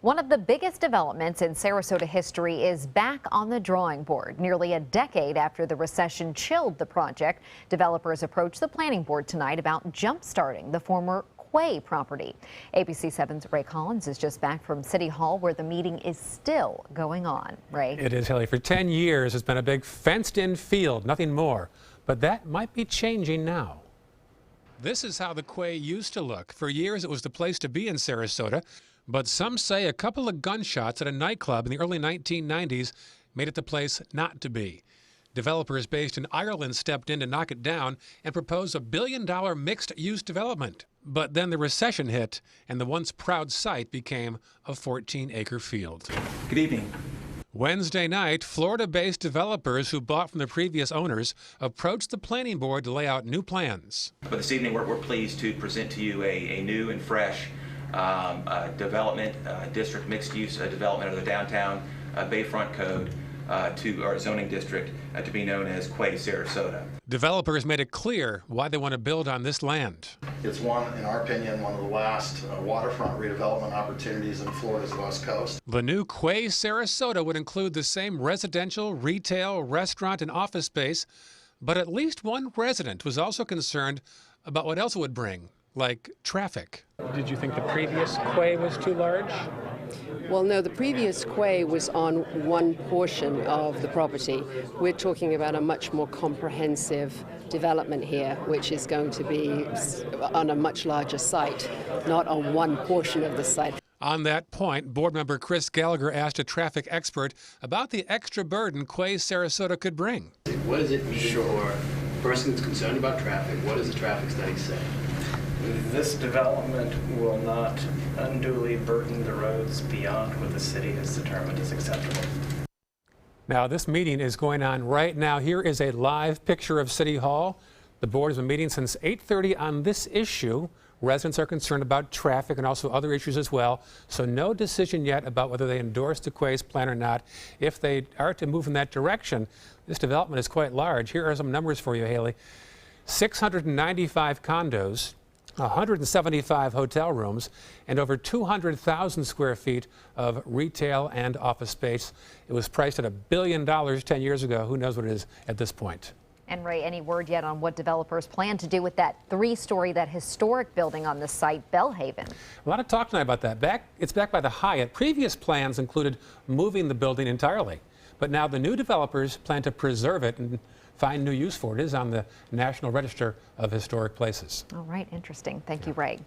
One of the biggest developments in Sarasota history is back on the drawing board. Nearly a decade after the recession chilled the project, developers approached the planning board tonight about jump-starting the former Quay property. ABC 7's Ray Collins is just back from City Hall, where the meeting is still going on. Ray? It is, Haley. For 10 years, it's been a big fenced-in field, nothing more. But that might be changing now. This is how the Quay used to look. For years, it was the place to be in Sarasota. But some say a couple of gunshots at a nightclub in the early 1990s made it the place not to be. Developers based in Ireland stepped in to knock it down and proposed a $1 billion mixed-use development. But then the recession hit, and the once proud site became a 14-acre field. Good evening. Wednesday night, Florida-based developers who bought from the previous owners approached the planning board to lay out new plans. But this evening, we're pleased to present to you a new and fresh development, district mixed-use development of the downtown Bayfront Code to our zoning district to be known as Quay Sarasota. Developers made it clear why they want to build on this land. It's one, in our opinion, one of the last waterfront redevelopment opportunities in Florida's West Coast. The new Quay Sarasota would include the same residential, retail, restaurant, and office space, but at least one resident was also concerned about what else it would bring, like traffic. Did you think the previous Quay was too large? Well, no, the previous Quay was on one portion of the property. We're talking about a much more comprehensive development here, which is going to be on a much larger site, not on one portion of the site. On that point, board member Chris Gallagher asked a traffic expert about the extra burden Quay Sarasota could bring. What does it mean for a person who's concerned about traffic? What does the traffic study say? This development will not unduly burden the roads beyond what the city has determined is acceptable. Now, this meeting is going on right now. Here is a live picture of City Hall. The board has been meeting since 8:30 on this issue. Residents are concerned about traffic and also other issues as well. So no decision yet about whether they endorse the Quay's plan or not. If they are to move in that direction, this development is quite large. Here are some numbers for you, Haley. 695 condos, 175 hotel rooms, and over 200,000 square feet of retail and office space. It was priced at $1 billion 10 years ago. Who knows what it is at this point? And Ray, any word yet on what developers plan to do with that three-story, that historic building on the site, Bellhaven? A lot of talk tonight about that. It's backed by the Hyatt. Previous plans included moving the building entirely. But now the new developers plan to preserve it and find new use for it. It is on the National Register of Historic Places. All right, interesting. Thank you, Ray.